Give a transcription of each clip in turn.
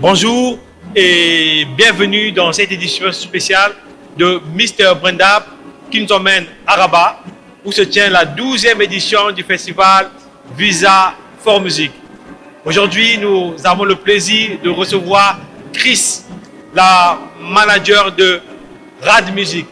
Bonjour et bienvenue dans cette édition spéciale de Mr. Brenda qui nous emmène à Rabat où se tient la 12e édition du festival Visa for Music. Aujourd'hui, nous avons le plaisir de recevoir Chris, la manager de Rad Music.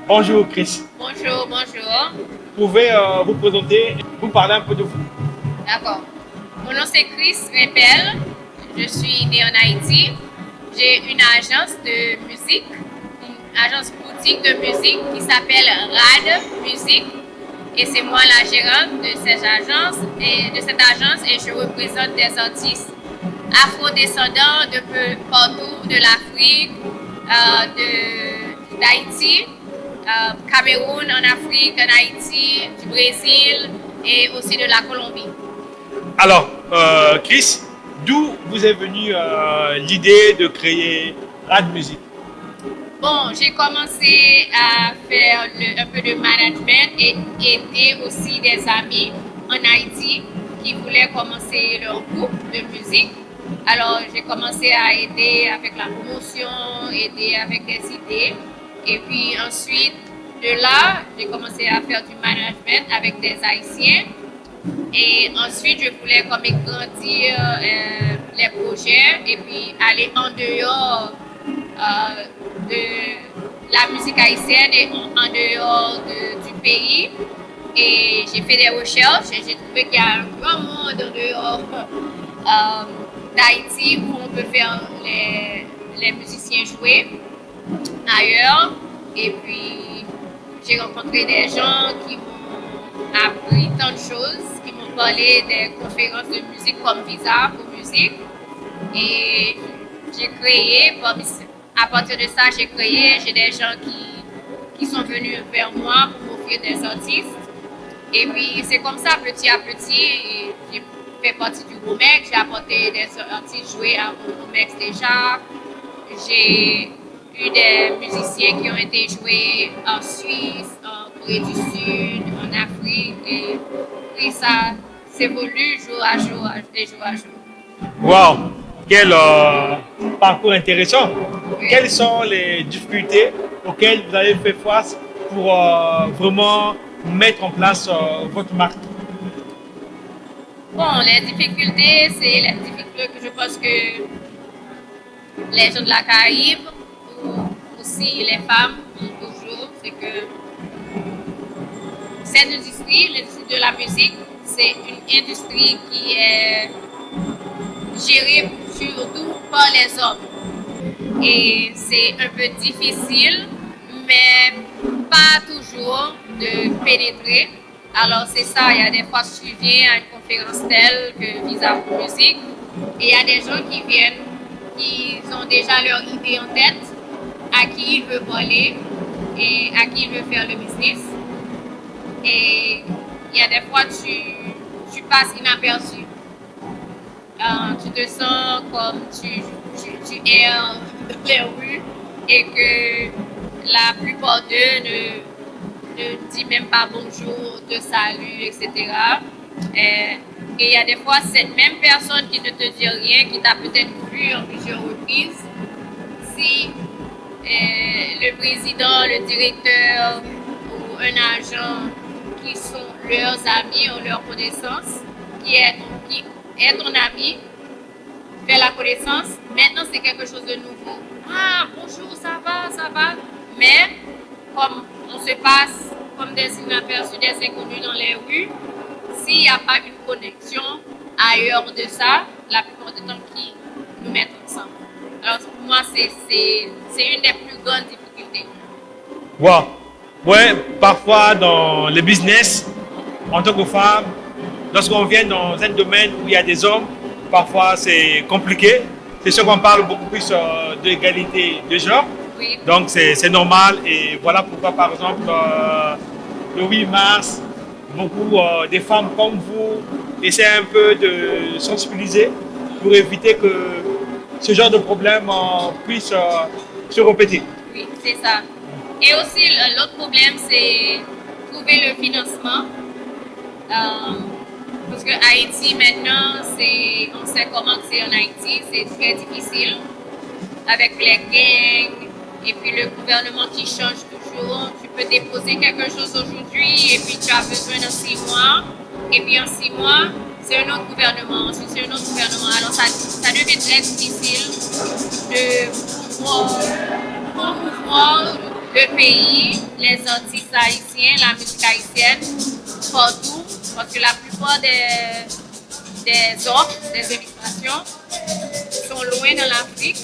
Bonjour Chris. Bonjour, bonjour. Vous pouvez vous présenter, vous parler un peu de vous. D'accord. Mon nom c'est Chris Repel. Je suis née en Haïti. J'ai une agence de musique, une agence boutique de musique qui s'appelle Rad Music. Et c'est moi la gérante de cette agence et je représente des artistes afro-descendants de peu partout, de l'Afrique, d'Haïti, Cameroun en Afrique, en Haïti, du Brésil et aussi de la Colombie. Alors, Chris, d'où vous est venue l'idée de créer Rad Music? Bon, j'ai commencé à faire un peu de management et aider aussi des amis en Haïti qui voulaient commencer leur groupe de musique. Alors, j'ai commencé à aider avec la promotion, aider avec des idées. Et puis ensuite, de là, j'ai commencé à faire du management avec des Haïtiens. Et ensuite, je voulais comme grandir les projets et puis aller en dehors de la musique haïtienne et en dehors du pays. Et j'ai fait des recherches et j'ai trouvé qu'il y a un grand monde en dehors d'Haïti où on peut faire les musiciens jouer ailleurs. Et puis, j'ai rencontré des gens qui m'ont appris tant de choses, qui m'ont parlé des conférences de musique comme Visa pour musique. Et j'ai créé, à partir de ça, j'ai des gens qui sont venus vers moi pour m'offrir des artistes. Et puis, c'est comme ça, petit à petit, j'ai fait partie du Romex, j'ai apporté des artistes jouer à Romex déjà. J'ai eu des musiciens qui ont été joués en Suisse, en Corée du Sud, en Afrique. Et puis ça s'évolue jour à jour, de jour à jour. Wow, quel parcours intéressant. Oui. Quelles sont les difficultés auxquelles vous avez fait face pour vraiment mettre en place votre marque? Bon, les difficultés, c'est les difficultés que je pense que les gens de la Caraïbe ou aussi les femmes ont toujours, c'est que cette industrie, l'industrie de la musique, c'est une industrie qui est gérée surtout par les hommes. Et c'est un peu difficile, mais pas toujours de pénétrer. Alors c'est ça, il y a des fois je viens à une conférence telle que Visa pour Musique et il y a des gens qui viennent, qui ont déjà leur idée en tête, à qui ils veulent parler et à qui ils veulent faire le business. Et il y a des fois tu passes inaperçu. Tu te sens comme tu erres dans les rues et que la plupart d'eux ne dit même pas bonjour, te salue, etc. Et il y a des fois cette même personne qui ne te dit rien, qui t'a peut-être vu en plusieurs reprises, si le président, le directeur ou un agent qui sont leurs amis ou leurs connaissances, qui est ton ami, fait la connaissance, maintenant c'est quelque chose de nouveau. Ah, bonjour, ça va. Mais comme on se passe comme des inaperçus, des inconnus dans les rues, s'il n'y a pas une connexion ailleurs de ça, la plupart du temps qui nous mettent ensemble. Alors pour moi, c'est une des plus grandes difficultés. Wow. Ouais, parfois dans le business, en tant que femme, lorsqu'on vient dans un domaine où il y a des hommes, parfois c'est compliqué. C'est sûr qu'on parle beaucoup plus de l'égalité de genre. Oui. Donc c'est normal et voilà pourquoi par exemple le 8 mars, beaucoup des femmes comme vous essaient un peu de sensibiliser pour éviter que ce genre de problème puisse se répéter. Oui, c'est ça. Et aussi l'autre problème c'est trouver le financement. Parce que Haïti maintenant, on sait comment c'est en Haïti, c'est très difficile avec les gangs et puis le gouvernement qui change toujours. Tu peux déposer quelque chose aujourd'hui et puis tu as besoin de 6 mois. Et puis en 6 mois, c'est un autre gouvernement, ensuite c'est un autre gouvernement. Alors ça devient très difficile de promouvoir le pays, les artistes haïtiens, la musique haïtienne, partout. Parce que la plupart des offres, des invitations sont loin dans l'Afrique.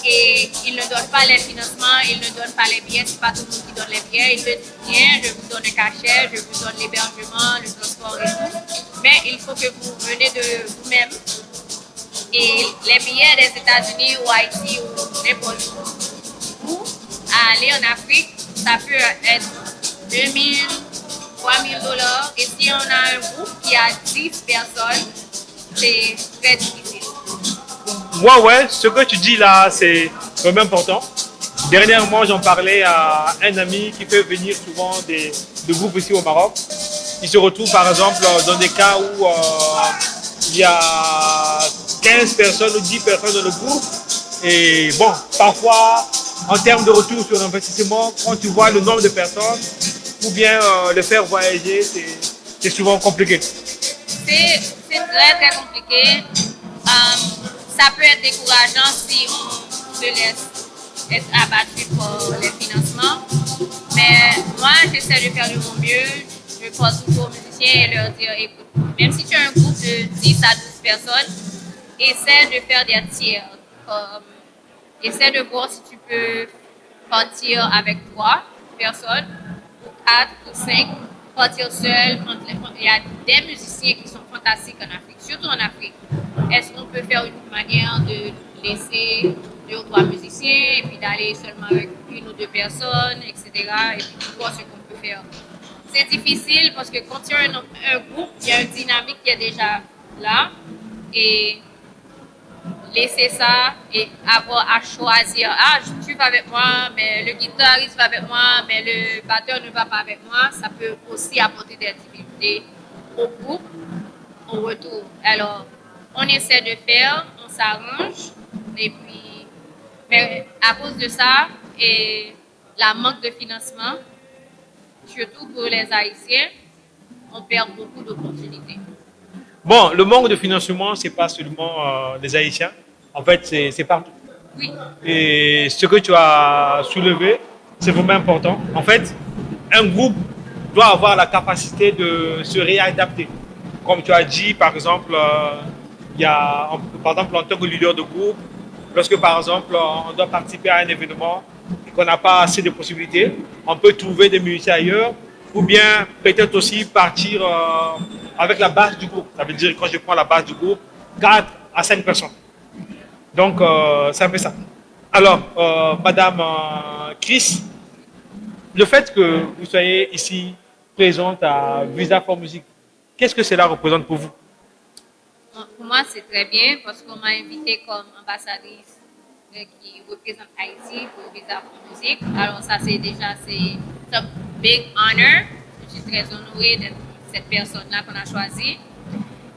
Et ils ne donnent pas les financements, ils ne donnent pas les billets, c'est pas tout le monde qui donne les billets. Ils te disent bien, je vous donne un cachet, je vous donne l'hébergement, le transport et tout. Mais il faut que vous venez de vous-même. Et les billets des États-Unis ou Haïti ou n'importe où, à aller en Afrique, ça peut être 2000, 3000 dollars. Et si on a un groupe qui a 10 personnes, c'est très difficile. Ouais, ce que tu dis là, c'est vraiment important. Dernièrement, j'en parlais à un ami qui fait venir souvent des groupes ici au Maroc. Il se retrouve par exemple dans des cas où il y a 15 personnes ou 10 personnes dans le groupe. Et bon, parfois, en termes de retour sur l'investissement, quand tu vois le nombre de personnes, ou bien le faire voyager, c'est souvent compliqué. C'est très compliqué. Ça peut être décourageant si on se laisse être abattu par les financements. Mais moi, j'essaie de faire de mon mieux. Je pense toujours aux musiciens et leur dire, écoute, même si tu as un groupe de 10 à 12 personnes, essaie de faire des tiers. Essaie de voir si tu peux partir avec 3 personnes, ou 4 ou 5, partir seul. Il y a des musiciens qui sont fantastiques en Afrique, surtout en Afrique. Est-ce qu'on peut faire une manière de laisser 2 ou 3 musiciens et puis d'aller seulement avec 1 ou 2 personnes, etc. et puis voir ce qu'on peut faire. C'est difficile parce que quand il y a un groupe, il y a une dynamique qui est déjà là et laisser ça et avoir à choisir. Ah, tu vas avec moi, mais le guitariste va avec moi, mais le batteur ne va pas avec moi. Ça peut aussi apporter des difficultés au groupe, au retour. Alors, on essaie de faire, on s'arrange, et puis, mais à cause de ça et la manque de financement, surtout pour les Haïtiens, on perd beaucoup d'opportunités. Bon, le manque de financement, c'est pas seulement les Haïtiens. En fait, c'est partout. Oui. Et ce que tu as soulevé, c'est vraiment important. En fait, un groupe doit avoir la capacité de se réadapter. Comme tu as dit, par exemple, il y a, par exemple, en tant que leader de groupe, lorsque par exemple on doit participer à un événement et qu'on n'a pas assez de possibilités, on peut trouver des musiciens ailleurs ou bien peut-être aussi partir avec la base du groupe. Ça veut dire quand je prends la base du groupe, 4 à 5 personnes. Donc c'est un peu ça. Alors, Madame Chris, le fait que vous soyez ici présente à Visa for Music, qu'est-ce que cela représente pour vous? Pour moi, c'est très bien parce qu'on m'a invité comme ambassadrice qui représente Haïti pour Visa for Music. Alors ça, c'est un big honor. Je suis très honorée d'être cette personne-là qu'on a choisie.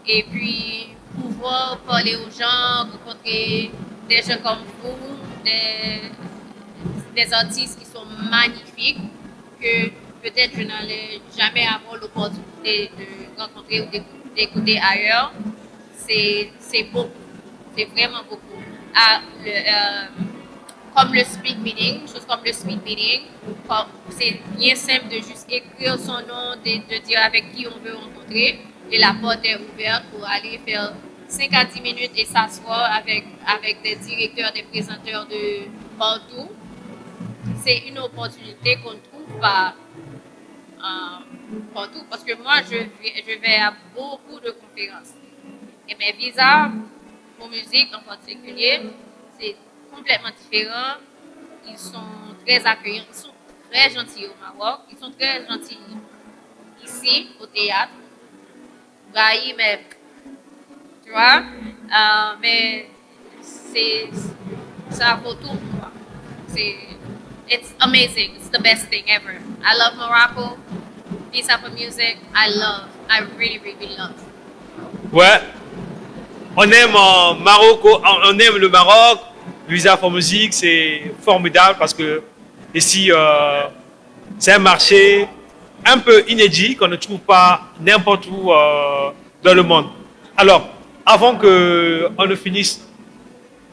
Et puis, pouvoir parler aux gens, rencontrer des gens comme vous, des artistes qui sont magnifiques, que peut-être je n'allais jamais avoir l'opportunité de rencontrer ou d'écouter ailleurs. C'est beaucoup, c'est vraiment beaucoup. Comme le speed meeting, chose comme le speed meeting, c'est bien simple de juste écrire son nom, de dire avec qui on veut rencontrer, et la porte est ouverte pour aller faire 5 à 10 minutes et s'asseoir avec des directeurs, des présenteurs de partout. C'est une opportunité qu'on ne trouve pas partout, parce que moi, je vais à beaucoup de conférences. Et mes visas pour musique en particulier, c'est complètement différent. Ils sont très accueillants, ils sont très gentils au Maroc, ils sont très gentils ici au théâtre. Gaï, mais tu vois, mais ça vaut tout pour moi. It's amazing. It's the best thing ever. I love Morocco. Visa for Music, I love. I really, really love. Ouais, on aime on aime le Maroc. Visa for Music, c'est formidable parce que ici, c'est un marché un peu inédit qu'on ne trouve pas n'importe où dans le monde. Alors, avant qu'on ne finisse,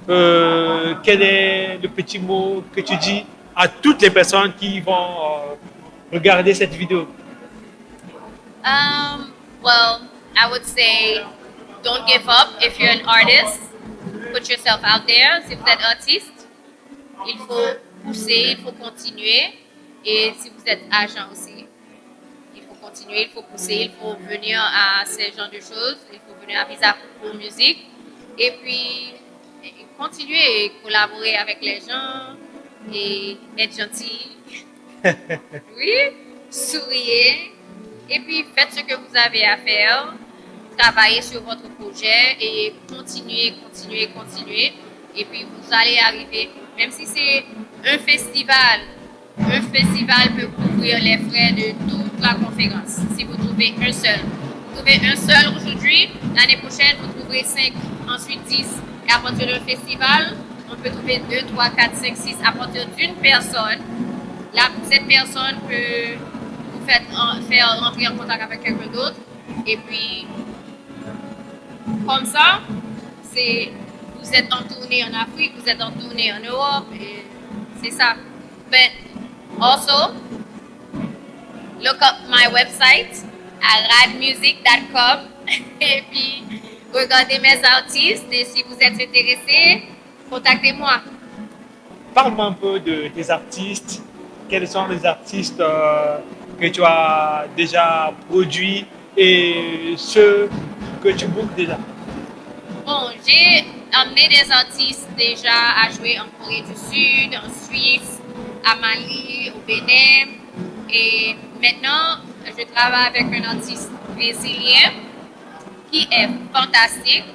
quel est le petit mot que tu dis à toutes les personnes qui vont regarder cette vidéo? Well, I would say don't give up if you're an artist. Put yourself out there. Si vous êtes artiste, il faut pousser, il faut continuer. Et si vous êtes agent aussi, il faut continuer, il faut pousser, il faut venir à ce genre de choses. Il faut venir à Visa pour Musique. Et puis, continuer et collaborer avec les gens et être gentil. Oui, souriez. Et puis, faites ce que vous avez à faire. Travaillez sur votre projet et continuez. Et puis, vous allez arriver. Même si c'est un festival peut couvrir les frais de toute la conférence. Si vous trouvez un seul. Vous trouvez un seul aujourd'hui, l'année prochaine, vous trouverez 5, ensuite 10. Et à partir d'un festival, on peut trouver 2, 3, 4, 5, 6. À partir d'une personne, cette personne peut vous faire rentrer en contact avec quelqu'un d'autre. Et puis, comme ça, vous êtes en tournée en Afrique, vous êtes en tournée en Europe, et c'est ça. But also, look up my website at radmusic.com et puis regardez mes artistes et si vous êtes intéressé, contactez-moi. Parle-moi un peu de tes artistes. Quels sont les artistes que tu as déjà produits et ceux que tu bookes déjà? Bon, j'ai amené des artistes déjà à jouer en Corée du Sud, en Suisse, à Mali, au Bénin. Et maintenant, je travaille avec un artiste brésilien qui est fantastique.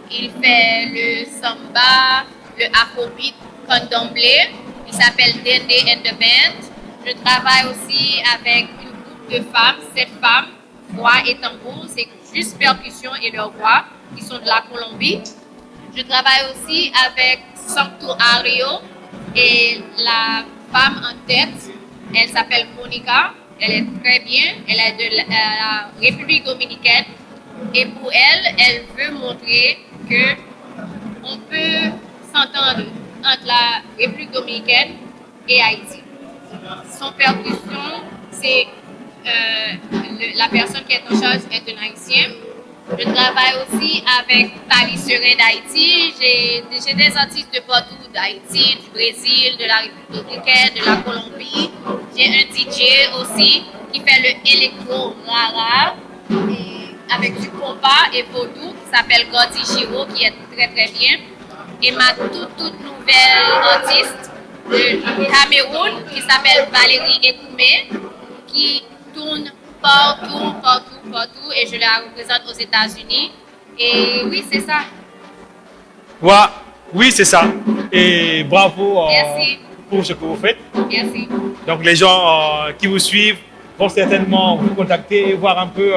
Il fait le samba, le afrobeat, candomblé. Il s'appelle Dende and the Band. Je travaille aussi avec une groupe de femmes, 7 femmes, voix et tambour, c'est juste percussion et leur voix, qui sont de la Colombie. Je travaille aussi avec Sanctuario et la femme en tête, elle s'appelle Monica, elle est très bien, elle est de la République dominicaine et pour elle, elle veut montrer que on peut s'entendre entre la République dominicaine et Haïti. Son percussion, c'est la personne qui est en charge est un Haïtien. Je travaille aussi avec Paris Serein d'Haïti. J'ai des artistes de partout, d'Haïti, du Brésil, de la République dominicaine, de la Colombie. J'ai un DJ aussi qui fait le électro moara avec du compas et vaudou qui s'appelle Gordy Giro qui est très très bien. Et ma toute nouvelle artiste de Cameroun qui s'appelle Valérie Ekoumé qui tourne partout et je la représente aux États-Unis. Et oui, c'est ça. Ouais, oui, c'est ça. Et bravo Merci. pour ce que vous faites. Merci. Donc les gens qui vous suivent vont certainement vous contacter et voir un peu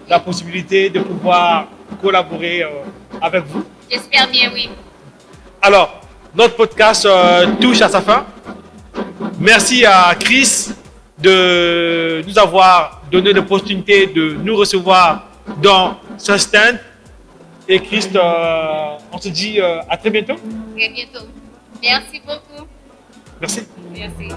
la possibilité de pouvoir collaborer avec vous. J'espère bien, oui. Alors, notre podcast touche à sa fin. Merci à Chris de nous avoir donné l'opportunité de nous recevoir dans ce stand. Et Chris, on se dit à très bientôt. Très bientôt. Merci beaucoup. Merci. Merci.